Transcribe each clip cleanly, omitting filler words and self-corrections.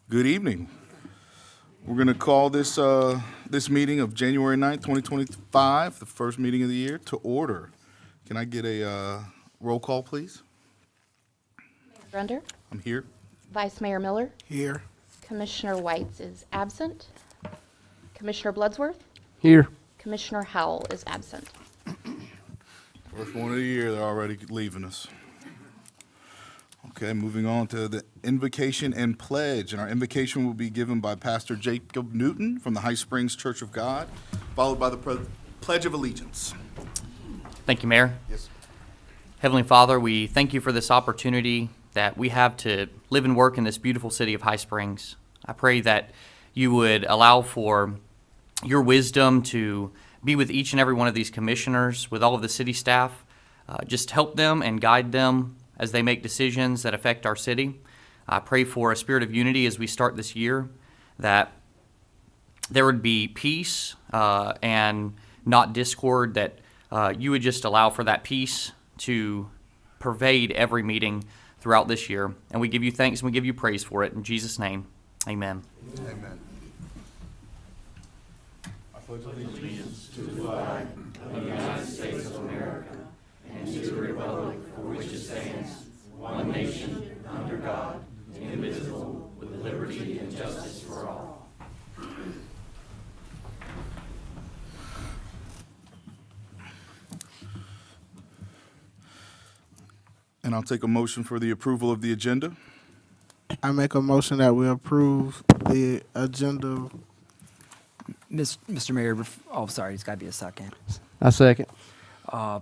Good evening. We're going to call this meeting of January 9th, 2025, the first meeting of the year, to order. Can I get a roll call, please? Mayor Grunder, I'm here. Vice Mayor Miller, Here. Commissioner Whites is absent, Commissioner Bloodsworth, Here. Commissioner Howell is absent. First one of the year, they're already leaving us. Okay, moving on to the invocation and pledge. And our invocation will be given by Pastor Jacob Newton from the High Springs Church of God, followed by the Pledge of Allegiance. Thank you, Mayor. Yes. Heavenly Father, we thank you for this opportunity that we have to live and work in this beautiful city of High Springs. I pray that you would allow for your wisdom to be with each and every one of these commissioners, with all of the city staff. Just help them and guide them as they make decisions that affect our city. I pray for a spirit of unity as we start this year, that there would be peace and not discord, that you would just allow for that peace to pervade every meeting throughout this year. And we give you thanks and we give you praise for it. In Jesus' name, amen. Amen. I pledge allegiance to the flag of the United States of America and to the republic for which it stands, one nation, under God, indivisible, with liberty and justice for all. And I'll take a motion for the approval of the agenda. I make a motion that we approve the agenda. Mr. Mayor, sorry, it's got to be a second. I second.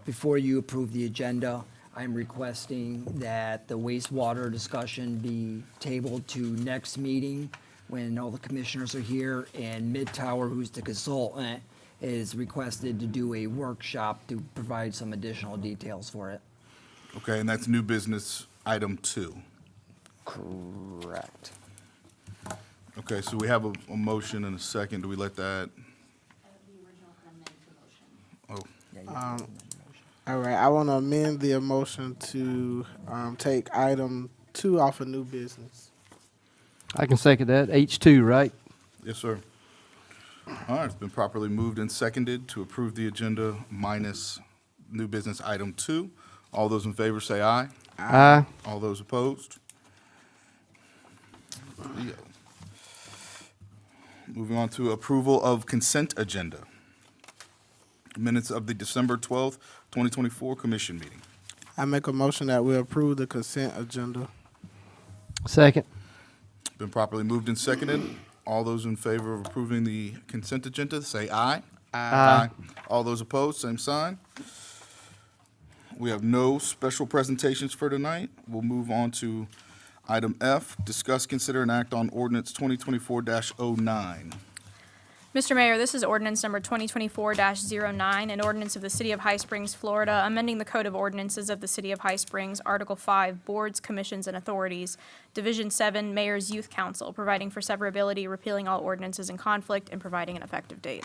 Before you approve the agenda, I'm requesting that the wastewater discussion be tabled to next meeting when all the commissioners are here, and Mid-Tower, who's the consultant, is requested to do a workshop to provide some additional details for it. Okay, and that's new business item 2. Correct. Okay, so we have a motion and a second. Do we let that? Oh, Yeah, you have to amend the motion. All right, I want to amend the motion to take item 2 off of new business. I can second that. H2, right? yes, sir. All right, it's been properly moved and seconded to approve the agenda minus new business item 2. All those in favor say aye. Aye. All those opposed? There you go. Moving on to approval of consent agenda. Minutes of the December 12th, 2024 commission meeting. I make a motion that we approve the consent agenda. Second. Been properly moved and seconded. All those in favor of approving the consent agenda, say aye. Aye. All those opposed, same sign. We have no special presentations for tonight. We'll move on to item F, discuss, consider, and act on ordinance 2024-09. Mr. Mayor, this is ordinance number 2024-09, an ordinance of the City of High Springs, Florida, amending the Code of Ordinances of the City of High Springs, Article 5, Boards, Commissions, and Authorities, Division 7, Mayor's Youth Council, providing for severability, repealing all ordinances in conflict, and providing an effective date.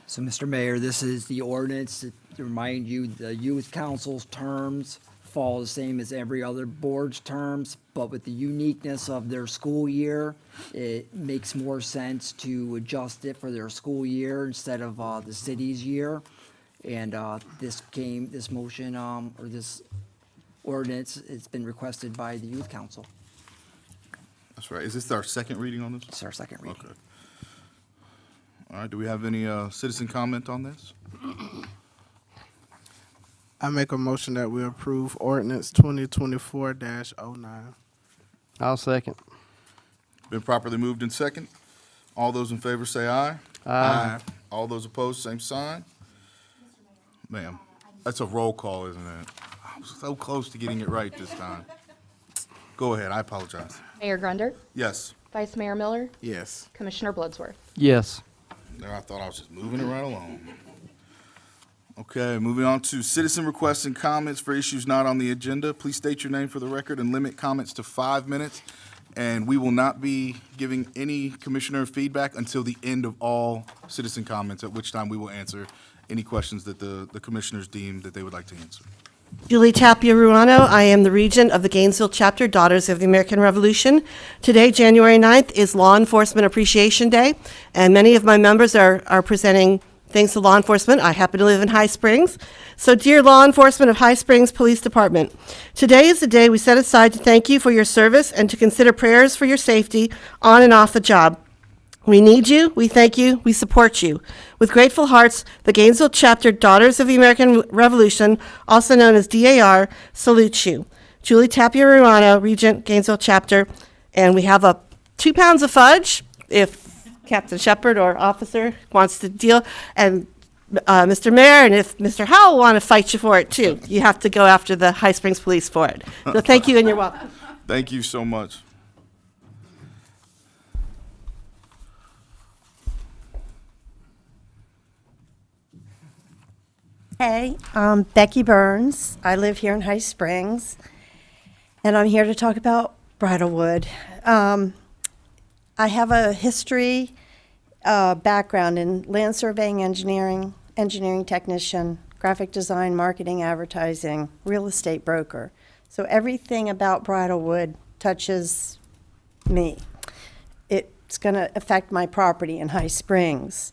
So, Mr. Mayor, this is the ordinance to remind you the youth council's terms fall the same as every other board's terms, but with the uniqueness of their school year, it makes more sense to adjust it for their school year instead of the city's year. And this motion, or this ordinance, it's been requested by the youth council. That's right. Is this our second reading on this? It's our second reading. Okay. All right, do we have any citizen comment on this? I make a motion that we approve ordinance 2024-09. I'll second. Been properly moved and second. All those in favor say aye. Aye. All those opposed, same sign. Ma'am, that's a roll call, isn't it? I was so close to getting it right this time. Go ahead, I apologize. Mayor Grunder, Yes. Vice Mayor Miller, Yes. Commissioner Bloodsworth. Yes. There, I thought I was just moving it right along. Okay, moving on to citizen requests and comments for issues not on the agenda. Please state your name for the record and limit comments to 5 minutes. And we will not be giving any commissioner feedback until the end of all citizen comments, at which time we will answer any questions that the commissioners deem that they would like to answer. Julie Tapia Ruano. I am the regent of the Gainesville chapter, Daughters of the American Revolution. Today, January 9th, is Law Enforcement Appreciation Day, and many of my members are presenting things to law enforcement. I happen to live in High Springs. So, dear law enforcement of High Springs Police Department, today is the day we set aside to thank you for your service and to consider prayers for your safety on and off the job. We need you, we thank you, we support you. With grateful hearts, the Gainesville chapter Daughters of the American Revolution, also known as DAR, salutes you. Julie Tapia Ruano, Regent, Gainesville chapter, and we have 2 pounds of fudge, if Captain Shepard or officer wants to deal, and Mr. Mayor, and if Mr. Howell want to fight you for it too. You have to go after the High Springs Police for it. So thank you and you're welcome. Thank you so much. Hey, I'm Becky Burns. I live here in High Springs, and I'm here to talk about Bridalwood. I have a history background in land surveying, engineering technician, graphic design, marketing, advertising, real estate broker. So everything about Bridalwood touches me. It's going to affect my property in High Springs.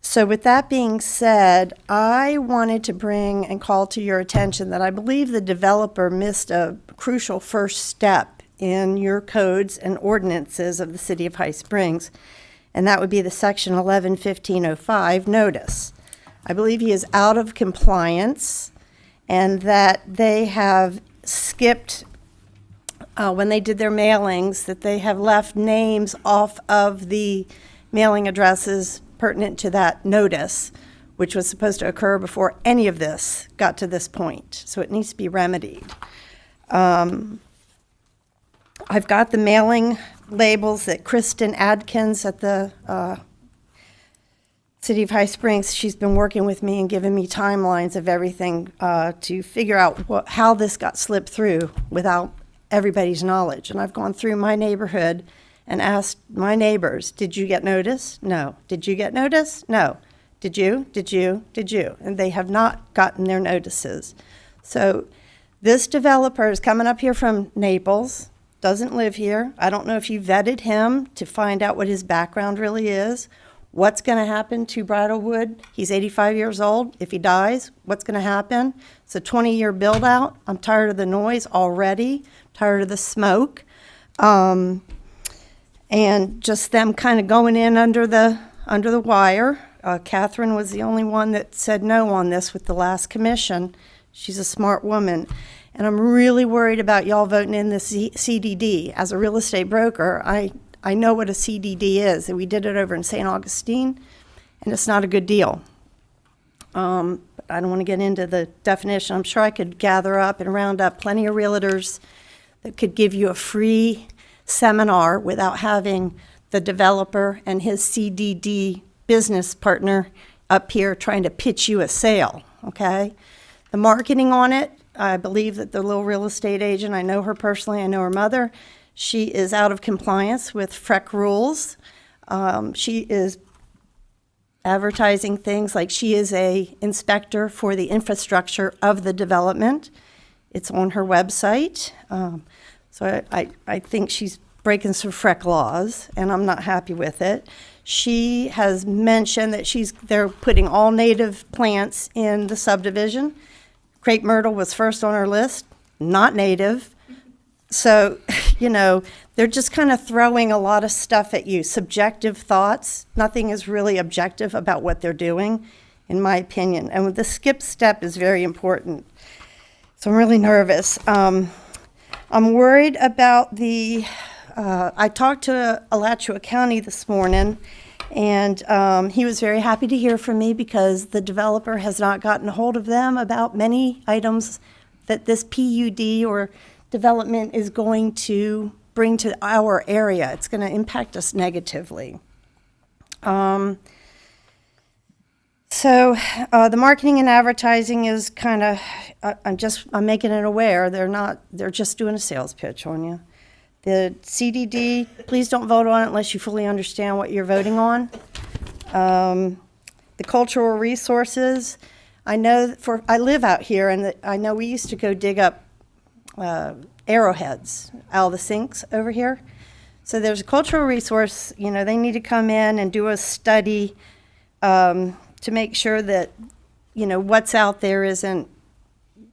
So with that being said, I wanted to bring and call to your attention that I believe the developer missed a crucial first step in your codes and ordinances of the City of High Springs, and that would be the Section 11-1505 notice. I believe he is out of compliance and that they have skipped, when they did their mailings, that they have left names off of the mailing addresses pertinent to that notice, which was supposed to occur before any of this got to this point. So it needs to be remedied. I've got the mailing labels that Kristen Adkins at the City of High Springs, she's been working with me and giving me timelines of everything to figure out how this got slipped through without everybody's knowledge. And I've gone through my neighborhood and asked my neighbors, did you get notice? No. Did you get notice? No. Did you? Did you? Did you? And they have not gotten their notices. So this developer is coming up here from Naples, doesn't live here. I don't know if you vetted him to find out what his background really is. What's going to happen to Bridalwood? He's 85 years old. If he dies, what's going to happen? It's a 20-year build out. I'm tired of the noise already, tired of the smoke. And just them kind of going in under the wire. Catherine was the only one that said no on this with the last commission. She's a smart woman. And I'm really worried about y'all voting in the CDD. As a real estate broker, I know what a CDD is. And we did it over in St. Augustine, and it's not a good deal. But I don't want to get into the definition. I'm sure I could gather up and round up plenty of realtors that could give you a free seminar without having the developer and his CDD business partner up here trying to pitch you a sale, okay? The marketing on it, I believe that the little real estate agent, I know her personally, I know her mother, she is out of compliance with FREC rules. She is advertising things like she is a inspector for the infrastructure of the development. It's on her website. So I think she's breaking some FREC laws, and I'm not happy with it. She has mentioned that they're putting all native plants in the subdivision. Crepe myrtle was first on her list, not native. So, you know, they're just kind of throwing a lot of stuff at you, subjective thoughts. Nothing is really objective about what they're doing, in my opinion. And the skip step is very important. So I'm really nervous. I'm worried about I talked to Alachua County this morning, and he was very happy to hear from me because the developer has not gotten a hold of them about many items that this PUD or development is going to bring to our area. It's going to impact us negatively. So the marketing and advertising is kind of, I'm making it aware, they're just doing a sales pitch on you. The CDD, please don't vote on it unless you fully understand what you're voting on. The cultural resources, I know I live out here, and I know we used to go dig up arrowheads out of the sinks over here. So there's a cultural resource, they need to come in and do a study to make sure that, what's out there isn't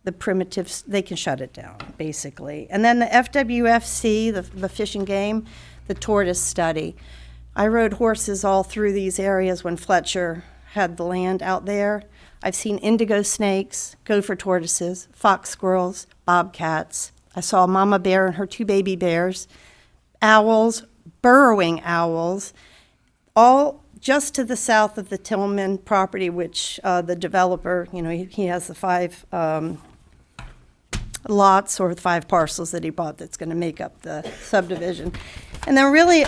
the primitives. They can shut it down, basically. And then the FWFC, the Fish and Game, the tortoise study. I rode horses all through these areas when Fletcher had the land out there. I've seen indigo snakes, gopher tortoises, fox squirrels, bobcats. I saw a mama bear and her 2 baby bears, owls, burrowing owls, all just to the south of the Tillman property, which the developer, he has the 5 lots or 5 parcels that he bought that's going to make up the subdivision. And then really,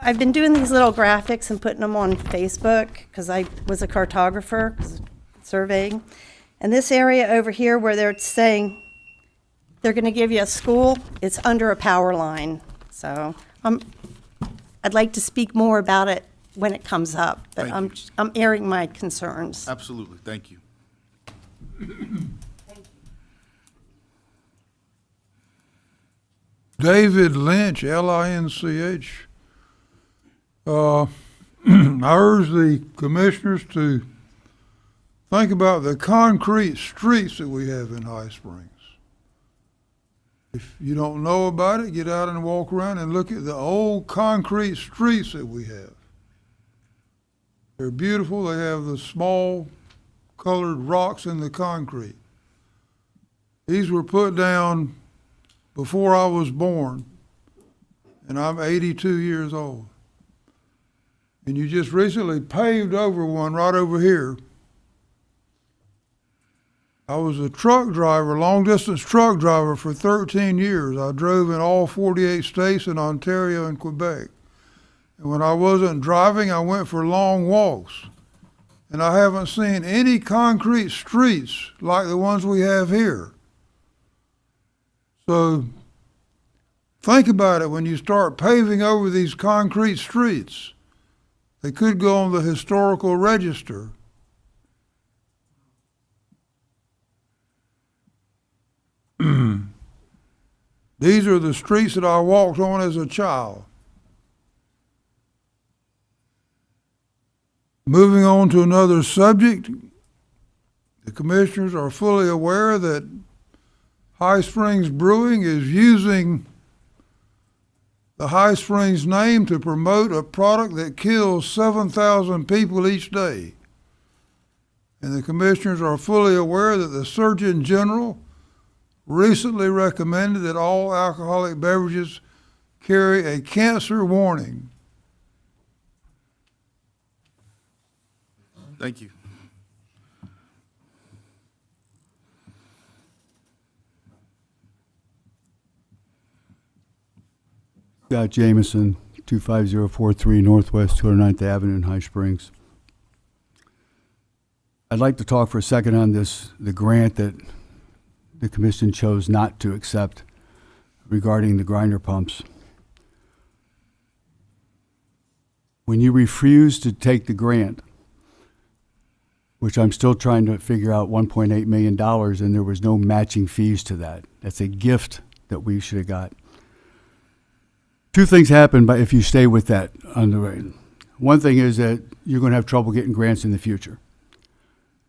I've been doing these little graphics and putting them on Facebook because I was a cartographer, surveying. And this area over here where they're saying they're going to give you a school, it's under a power line. So I'd like to speak more about it when it comes up, but I'm airing my concerns. Absolutely. Thank you. David Lynch, L-I-N-C-H. I urge the commissioners to think about the concrete streets that we have in High Springs. If you don't know about it, get out and walk around and look at the old concrete streets that we have. They're beautiful. They have the small colored rocks in the concrete. These were put down before I was born, and I'm 82 years old. And you just recently paved over one right over here. I was a truck driver, long-distance truck driver for 13 years. I drove in all 48 states in Ontario and Quebec. And when I wasn't driving, I went for long walks. And I haven't seen any concrete streets like the ones we have here. So think about it when you start paving over these concrete streets. They could go on the historical register. These are the streets that I walked on as a child. Moving on to another subject, the commissioners are fully aware that High Springs Brewing is using the High Springs name to promote a product that kills 7,000 people each day. And the commissioners are fully aware that the Surgeon General recently recommended that all alcoholic beverages carry a cancer warning. Thank you. Scott Jameson, 25043 Northwest 209th Avenue in High Springs. I'd like to talk for a second on the grant that the commission chose not to accept regarding the grinder pumps. When you refuse to take the grant, which I'm still trying to figure out $1.8 million, and there was no matching fees to that. That's a gift that we should have got. 2 things happen if you stay with that on the way. One thing is that you're going to have trouble getting grants in the future.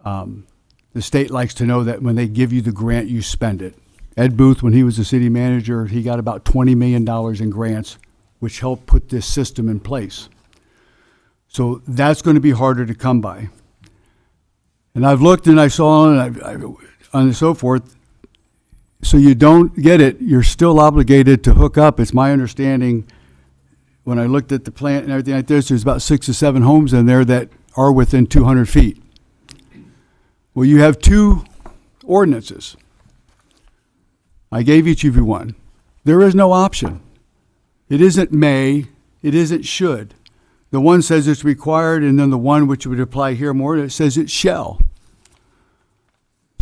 The state likes to know that when they give you the grant, you spend it. Ed Booth, when he was the city manager, he got about $20 million in grants, which helped put this system in place. So that's going to be harder to come by. And I've looked and I saw and so forth. So you don't get it, you're still obligated to hook up. It's my understanding, when I looked at the plant and everything like this, there's about 6 or 7 homes in there that are within 200 feet. Well, you have 2 ordinances. I gave each of you one. There is no option. It isn't may, it isn't should. The one says it's required, and then the one which would apply here more, it says it shall.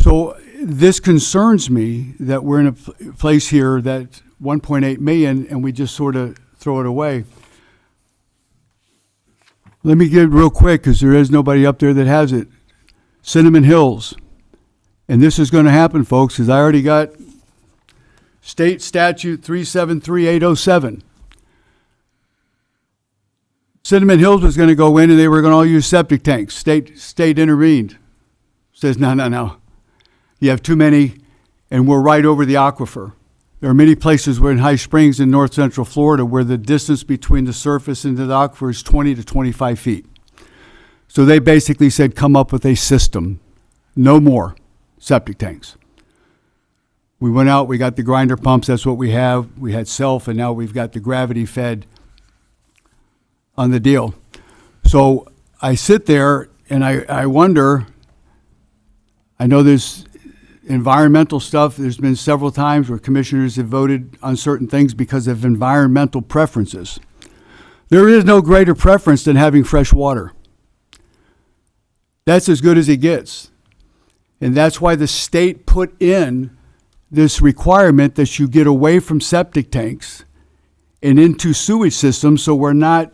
So this concerns me that we're in a place here that 1.8 million and we just sort of throw it away. Let me get it real quick because there is nobody up there that has it. Cinnamon Hills. And this is going to happen, folks, because I already got State Statute 373807. Cinnamon Hills was going to go in and they were going to all use septic tanks. State intervened. Says, no. You have too many, and we're right over the aquifer. There are many places where in High Springs in north central Florida where the distance between the surface and the aquifer is 20 to 25 feet. So they basically said, come up with a system. No more septic tanks. We went out, we got the grinder pumps, that's what we have. We had self, and now we've got the gravity fed on the deal. So I sit there and I wonder, I know there's environmental stuff. There's been several times where commissioners have voted on certain things because of environmental preferences. There is no greater preference than having fresh water. That's as good as it gets. And that's why the state put in this requirement that you get away from septic tanks and into sewage systems, so we're not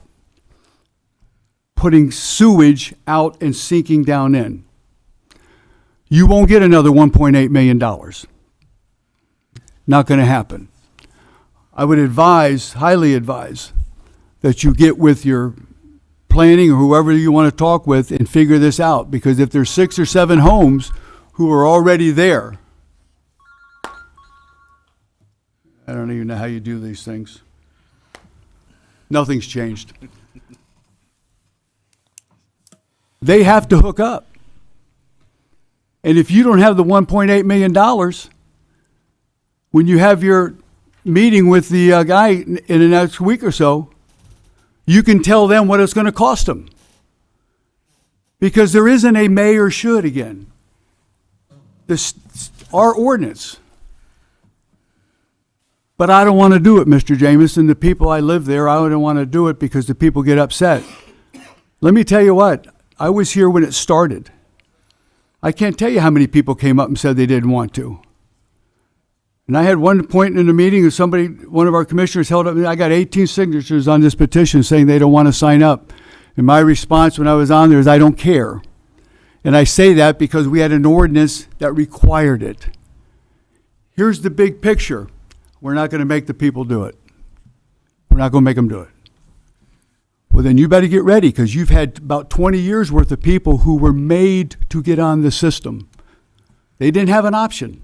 putting sewage out and sinking down in. You won't get another $1.8 million. Not going to happen. I would advise, highly advise, that you get with your planning or whoever you want to talk with and figure this out, because if there's 6 or 7 homes who are already there, I don't even know how you do these things. Nothing's changed. They have to hook up. And if you don't have the $1.8 million, when you have your meeting with the guy in the next week or so, you can tell them what it's going to cost them. Because there isn't a may or should again. Our ordinance. But I don't want to do it, Mr. Jameson. The people I live there, I don't want to do it because the people get upset. Let me tell you what, I was here when it started. I can't tell you how many people came up and said they didn't want to. And I had one point in the meeting of somebody, one of our commissioners held up, I got 18 signatures on this petition saying they don't want to sign up. And my response when I was on there is, I don't care. And I say that because we had an ordinance that required it. Here's the big picture. We're not going to make the people do it. We're not going to make them do it. Well, then you better get ready, because you've had about 20 years worth of people who were made to get on the system. They didn't have an option.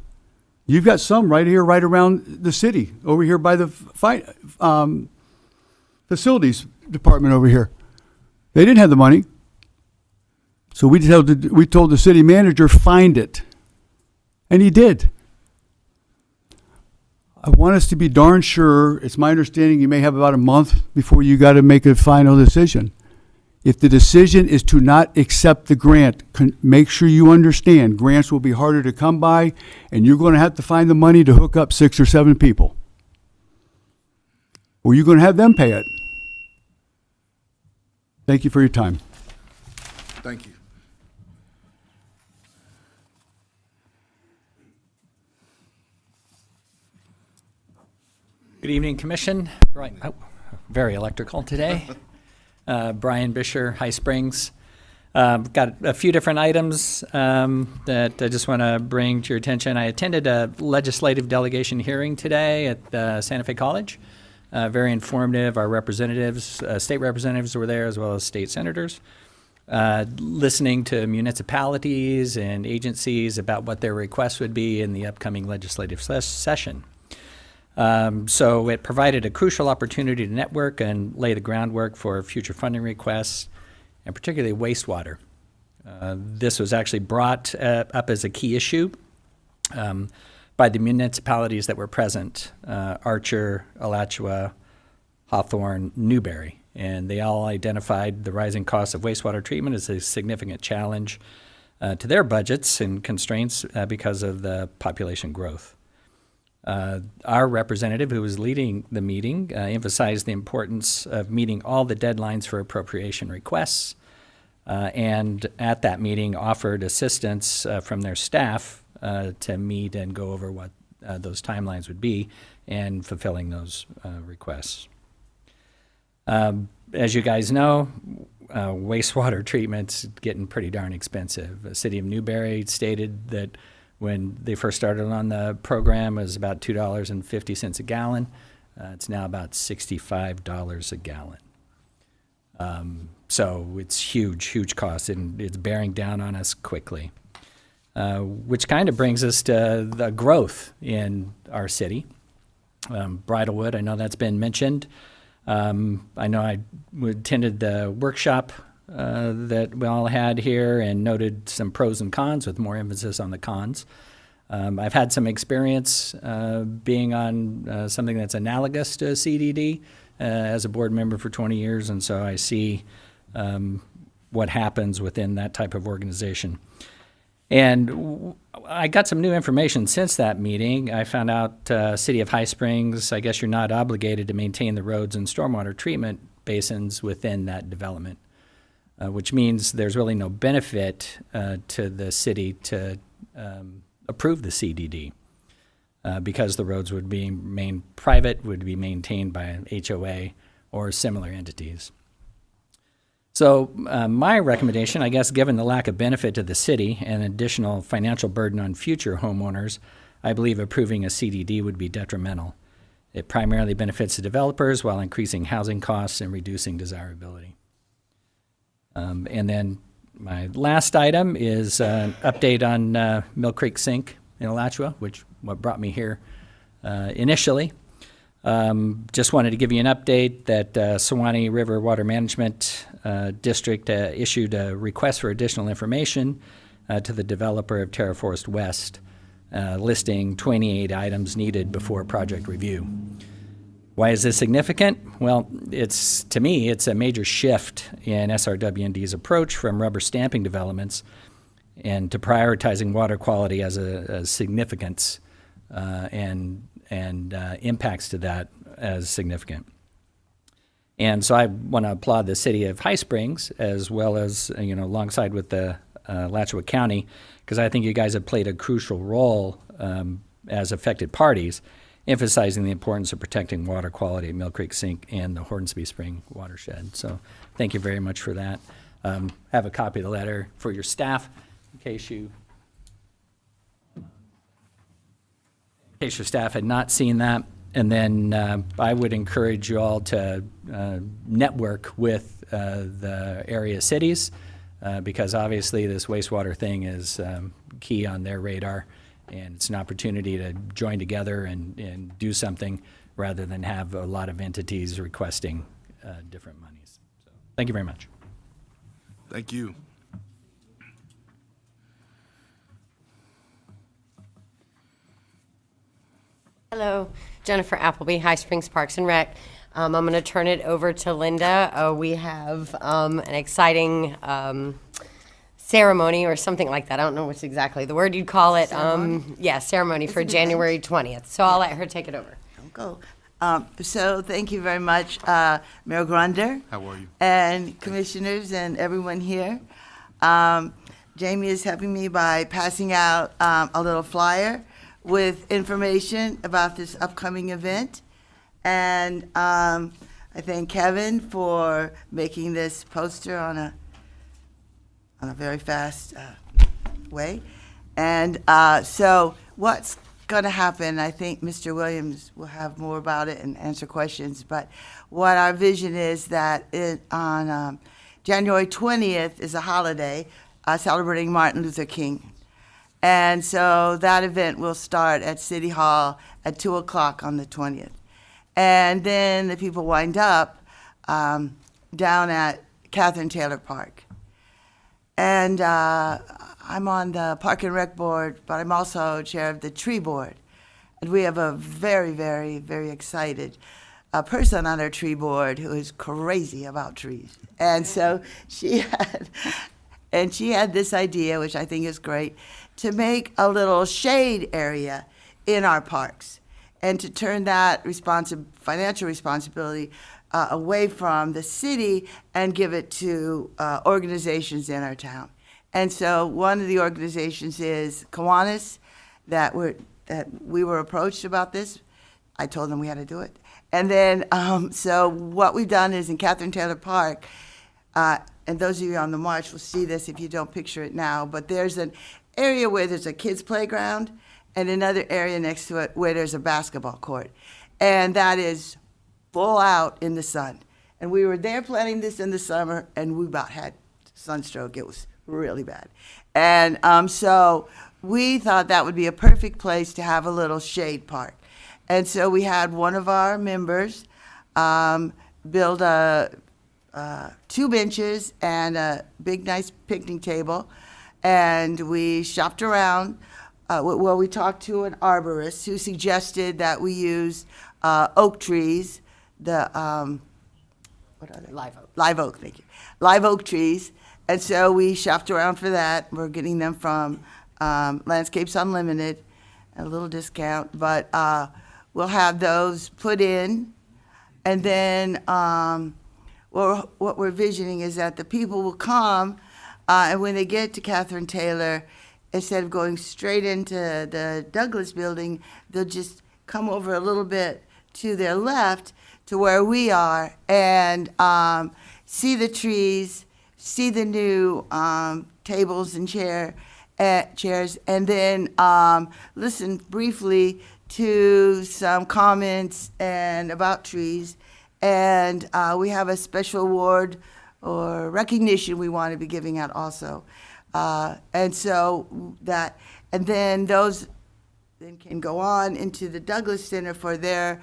You've got some right here, right around the city, over here by the facilities department over here. They didn't have the money. So we told the city manager, find it. And he did. I want us to be darn sure. It's my understanding you may have about a month before you got to make a final decision. If the decision is to not accept the grant, make sure you understand grants will be harder to come by, and you're going to have to find the money to hook up 6 or 7 people. Or you're going to have them pay it. Thank you for your time. Thank you. Good evening, Commission. Very electrical today. Brian Bisher, High Springs. Got a few different items that I just want to bring to your attention. I attended a legislative delegation hearing today at Santa Fe College. Very informative. Our representatives, state representatives were there, as well as state senators. Listening to municipalities and agencies about what their requests would be in the upcoming legislative session. So it provided a crucial opportunity to network and lay the groundwork for future funding requests, and particularly wastewater. This was actually brought up as a key issue by the municipalities that were present, Archer, Alachua, Hawthorne, Newberry, and they all identified the rising cost of wastewater treatment as a significant challenge to their budgets and constraints because of the population growth. Our representative, who was leading the meeting, emphasized the importance of meeting all the deadlines for appropriation requests, and at that meeting offered assistance from their staff to meet and go over what those timelines would be and fulfilling those requests. As you guys know, wastewater treatment's getting pretty darn expensive. The city of Newberry stated that when they first started on the program, it was about $2.50 a gallon. It's now about $65 a gallon. So it's huge cost, and it's bearing down on us quickly. Which kind of brings us to the growth in our city. Bridlewood, I know that's been mentioned. I know I attended the workshop that we all had here and noted some pros and cons with more emphasis on the cons. I've had some experience being on something that's analogous to CDD as a board member for 20 years, and so I see what happens within that type of organization. And I got some new information since that meeting. I found out City of High Springs, I guess you're not obligated to maintain the roads and stormwater treatment basins within that development, which means there's really no benefit to the city to approve the CDD because the roads would be remain private, would be maintained by an HOA or similar entities. So my recommendation, I guess, given the lack of benefit to the city and additional financial burden on future homeowners, I believe approving a CDD would be detrimental. It primarily benefits the developers while increasing housing costs and reducing desirability. And then my last item is an update on Mill Creek Sink in Alachua, which what brought me here initially. Just wanted to give you an update that Suwannee River Water Management District issued a request for additional information to the developer of Terra Forest West, listing 28 items needed before project review. Why is this significant? Well, to me, it's a major shift in SRW&D's approach from rubber stamping developments and to prioritizing water quality as a significance and impacts to that as significant. And so I want to applaud the city of High Springs as well as, alongside with the Alachua County, because I think you guys have played a crucial role as affected parties, emphasizing the importance of protecting water quality at Mill Creek Sink and the Hornsby Spring watershed. So thank you very much for that. Have a copy of the letter for your staff in case your staff had not seen that. And then I would encourage you all to network with the area cities because obviously this wastewater thing is key on their radar, and it's an opportunity to join together and do something rather than have a lot of entities requesting different monies. So thank you very much. Thank you. Hello, Jennifer Appleby, High Springs Parks and Rec. I'm going to turn it over to Linda. We have an exciting ceremony or something like that. I don't know what's exactly the word you'd call it. Ceremony for January 20th. So I'll let her take it over. Go. So thank you very much, Mayor Grunder. How are you? And commissioners and everyone here. Jamie is helping me by passing out a little flyer with information about this upcoming event. And I thank Kevin for making this poster on a very fast way. And so what's going to happen, I think Mr. Williams will have more about it and answer questions, but what our vision is that on January 20th is a holiday celebrating Martin Luther King. And so that event will start at City Hall at 2 o'clock on the 20th. And then the people wind up down at Catherine Taylor Park. And I'm on the Park and Rec Board, but I'm also chair of the Tree Board. And we have a very, very, very excited person on our Tree Board who is crazy about trees. And so she had this idea, which I think is great, to make a little shade area in our parks and to turn that financial responsibility away from the city and give it to organizations in our town. And so one of the organizations is Kiwanis, that we were approached about this. I told them we had to do it. And then, so what we've done is in Catherine Taylor Park, and those of you on the march will see this if you don't picture it now, but there's an area where there's a kids' playground and another area next to it where there's a basketball court. And that is full out in the sun. And we were there planning this in the summer, and we about had sunstroke. It was really bad. And so we thought that would be a perfect place to have a little shade park. And so we had one of our members build two benches and a big, nice picnic table. And we shopped around. We talked to an arborist who suggested that we use oak trees, what are they? Live oak. Live oak, thank you. Live oak trees. And so we shopped around for that. We're getting them from Landscapes Unlimited, a little discount. But we'll have those put in. And then what we're visioning is that the people will come, and when they get to Catherine Taylor, instead of going straight into the Douglas building, they'll just come over a little bit to their left to where we are and see the trees, see the new tables and chairs, and then listen briefly to some comments and about trees. And we have a special award or recognition we want to be giving out also. And then those then can go on into the Douglas Center for their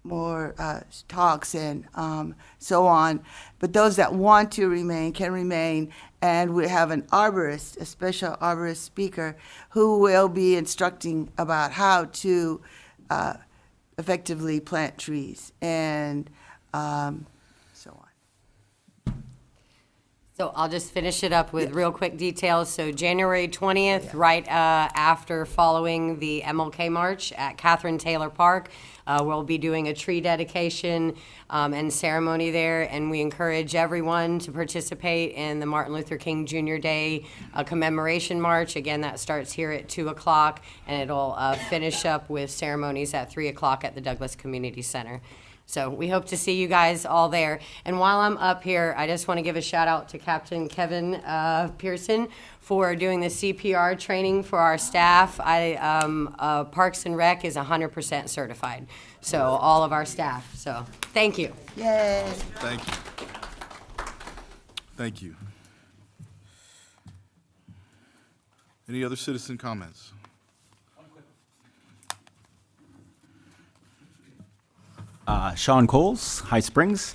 more talks and so on. But those that want to remain can remain. And we have an arborist, a special arborist speaker, who will be instructing about how to effectively plant trees and so on. So I'll just finish it up with real quick details. So January 20th, right after following the MLK March at Catherine Taylor Park, we'll be doing a tree dedication and ceremony there, and we encourage everyone to participate in the Martin Luther King Jr. Day commemoration march. Again, that starts here at 2 o'clock, and it'll finish up with ceremonies at 3 o'clock at the Douglas Community Center. So we hope to see you guys all there. And while I'm up here, I just want to give a shout out to Captain Kevin Pearson for doing the CPR training for our staff. Parks and Rec is 100% certified, so all of our staff. So thank you. Yay. Thank you. Thank you. Any other citizen comments? Sean Coles, High Springs.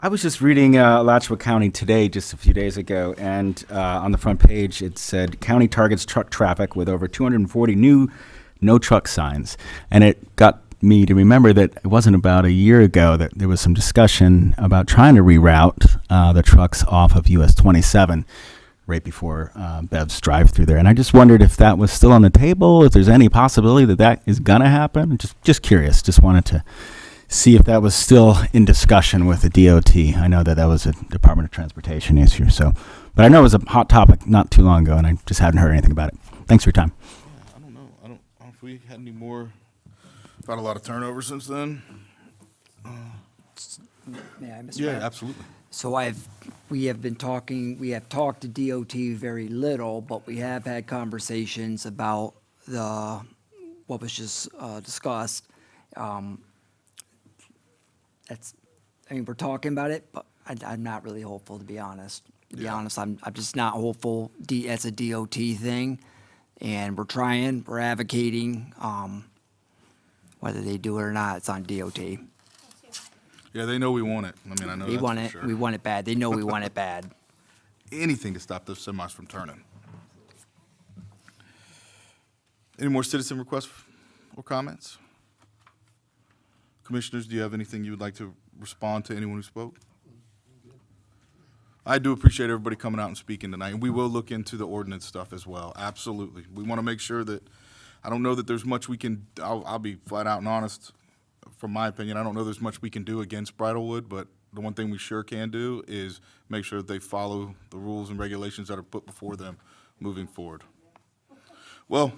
I was just reading Alachua County Today just a few days ago, and on the front page it said, county targets truck traffic with over 240 new no truck signs. And it got me to remember that it wasn't about a year ago that there was some discussion about trying to reroute the trucks off of US 27 right before Bev's drive-through there. And I just wondered if that was still on the table, if there's any possibility that that is going to happen. Just curious, just wanted to see if that was still in discussion with the DOT. I know that that was a Department of Transportation issue, but I know it was a hot topic not too long ago, and I just hadn't heard anything about it. Thanks for your time. I don't know. I don't know if we had any more. We've had a lot of turnover since then. May I, Mr. Yeah, Mayor? absolutely. So we have talked to DOT very little, but we have had conversations about what was just discussed. We're talking about it, but I'm not really hopeful, to be honest. To be honest, I'm just not hopeful. It's a DOT thing, and we're trying, we're advocating. Whether they do it or not, it's on DOT. Yeah, they know we want it. I mean, I know They that's want for it. sure. We want it bad. They know we want it bad. Anything to stop those semis from turning. Any more citizen requests or comments? Commissioners, do you have anything you would like to respond to anyone who spoke? I do appreciate everybody coming out and speaking tonight, and we will look into the ordinance stuff as well. Absolutely. We want to make sure that, I don't know that there's much we can, I'll be flat out and honest, from my opinion, I don't know there's much we can do against Bridlewood, but the one thing we sure can do is make sure that they follow the rules and regulations that are put before them moving forward. Well,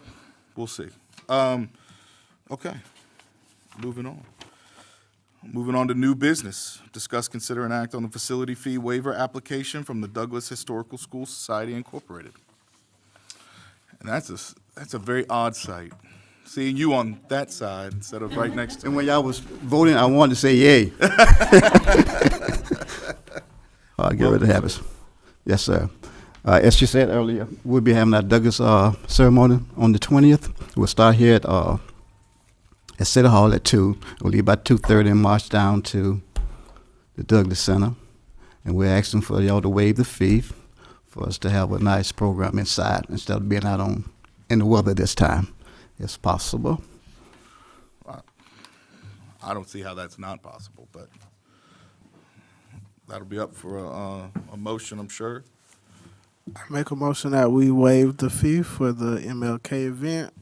we'll see. Okay, moving on. Moving on to new business. Discuss, consider, and act on the facility fee waiver application from the Douglas Historical School Society Incorporated. And that's a very odd sight, seeing you on that side instead of right next to And me. when y'all was voting, I wanted to say yay. I'll get rid of the habits. Yes, sir. As you said earlier, we'll be having our Douglas ceremony on the 20th. We'll start here at City Hall at 2. We'll leave about 2:30 and march down to the Douglas Center. And we're asking for y'all to waive the fee for us to have a nice program inside instead of being out in the weather this time, if possible. I don't see how that's not possible, but that'll be up for a motion, I'm sure. I make a motion that we waive the fee for the MLK event.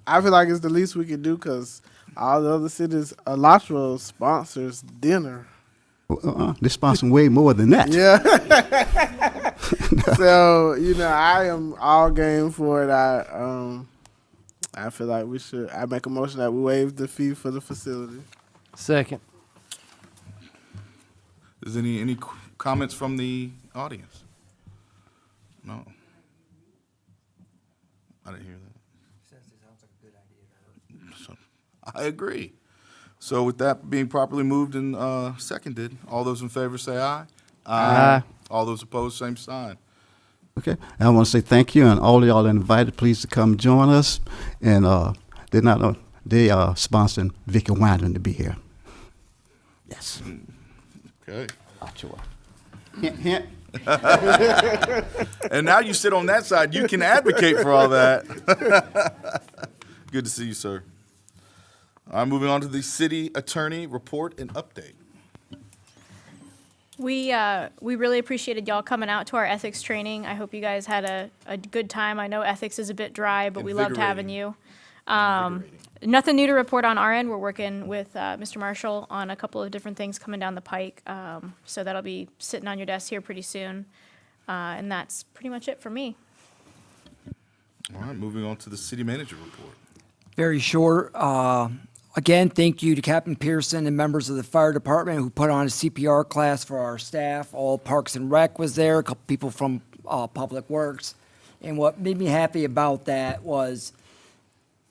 I feel like it's the least we can do because all the other cities, Alachua sponsors dinner. They're sponsoring way more than that. Yeah. So, I am all game for it. I feel like I make a motion that we waive the fee for the facility. Second. Is any comments from the audience? No. I didn't hear that. So, I agree. So with that being properly moved and seconded, all those in favor say aye. Aye. All those opposed, same sign. Okay, I want to say thank you, and all of y'all are invited, please, to come join us. And they are sponsoring Vicky Windman to be here. Yes. Okay. Hint, hint. And now you sit on that side, you can advocate for all that. Good to see you, sir. All right, moving on to the city attorney report and update. We really appreciated y'all coming out to our ethics training. I hope you guys had a good time. I know ethics is a bit dry, but we loved having you. Nothing new to report on our end. We're working with Mr. Marshall on a couple of different things coming down the pike. So that'll be sitting on your desk here pretty soon. And that's pretty much it for me. All right, moving on to the city manager report. Very short. Again, thank you to Captain Pearson and members of the fire department who put on a CPR class for our staff. All Parks and Rec was there, a couple people from Public Works. And what made me happy about that was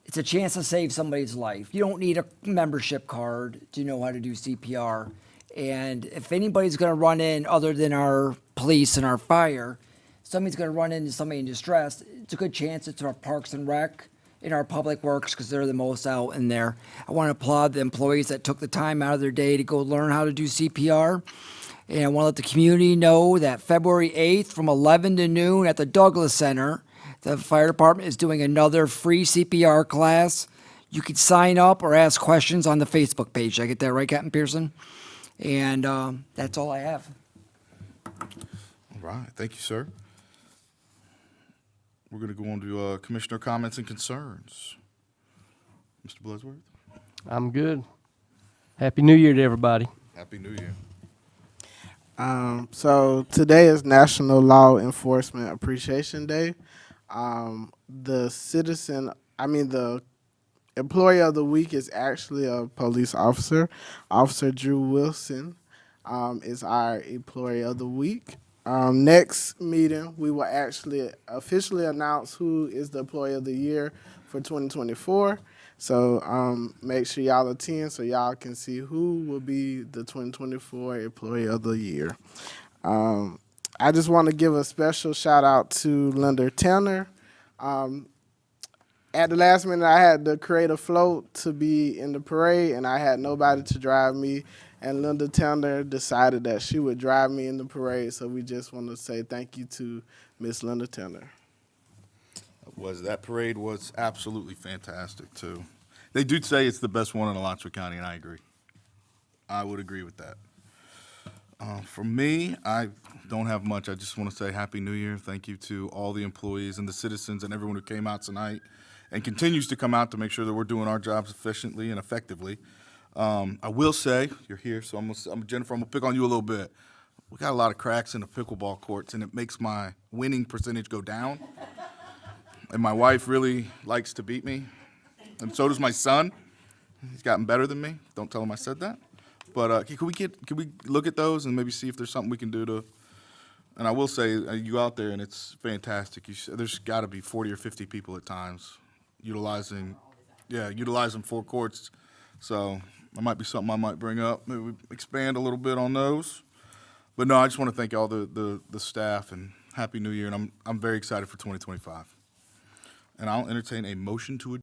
it's a chance to save somebody's life. You don't need a membership card to know how to do CPR. And if anybody's going to run in other than our police and our fire, somebody's going to run into somebody in distress, it's a good chance it's our Parks and Rec in our Public Works because they're the most out in there. I want to applaud the employees that took the time out of their day to go learn how to do CPR. And I want to let the community know that February 8th from 11 to noon at the Douglas Center, the fire department is doing another free CPR class. You can sign up or ask questions on the Facebook page. Did I get that right, Captain Pearson? And that's all I have. All right, thank you, sir. We're going to go on to commissioner comments and concerns. Mr. Bloodsworth? I'm good. Happy New Year to everybody. Happy New Year. So today is National Law Enforcement Appreciation Day. The employee of the week is actually a police officer. Officer Drew Wilson is our employee of the week. Next meeting, we will actually officially announce who is the employee of the year for 2024. So make sure y'all attend so y'all can see who will be the 2024 employee of the year. I just want to give a special shout out to Linda Tanner. At the last minute, I had to create a float to be in the parade, and I had nobody to drive me. And Linda Tanner decided that she would drive me in the parade, so we just want to say thank you to Miss Linda Tanner. That parade was absolutely fantastic, too. They do say it's the best one in Alachua County, and I agree. I would agree with that. For me, I don't have much. I just want to say Happy New Year. Thank you to all the employees and the citizens and everyone who came out tonight and continues to come out to make sure that we're doing our jobs efficiently and effectively. I will say, you're here, so Jennifer, I'm going to pick on you a little bit. We got a lot of cracks in the pickleball courts, and it makes my winning percentage go down. And my wife really likes to beat me, and so does my son. He's gotten better than me. Don't tell him I said that. But can we look at those and maybe see if there's something we can do to? And I will say, you go out there and it's fantastic. There's got to be 40 or 50 people at times utilizing 4 courts. So that might be something I might bring up. Maybe we expand a little bit on those. But no, I just want to thank all the staff and Happy New Year. And I'm very excited for 2025. And I'll entertain a motion to adjourn.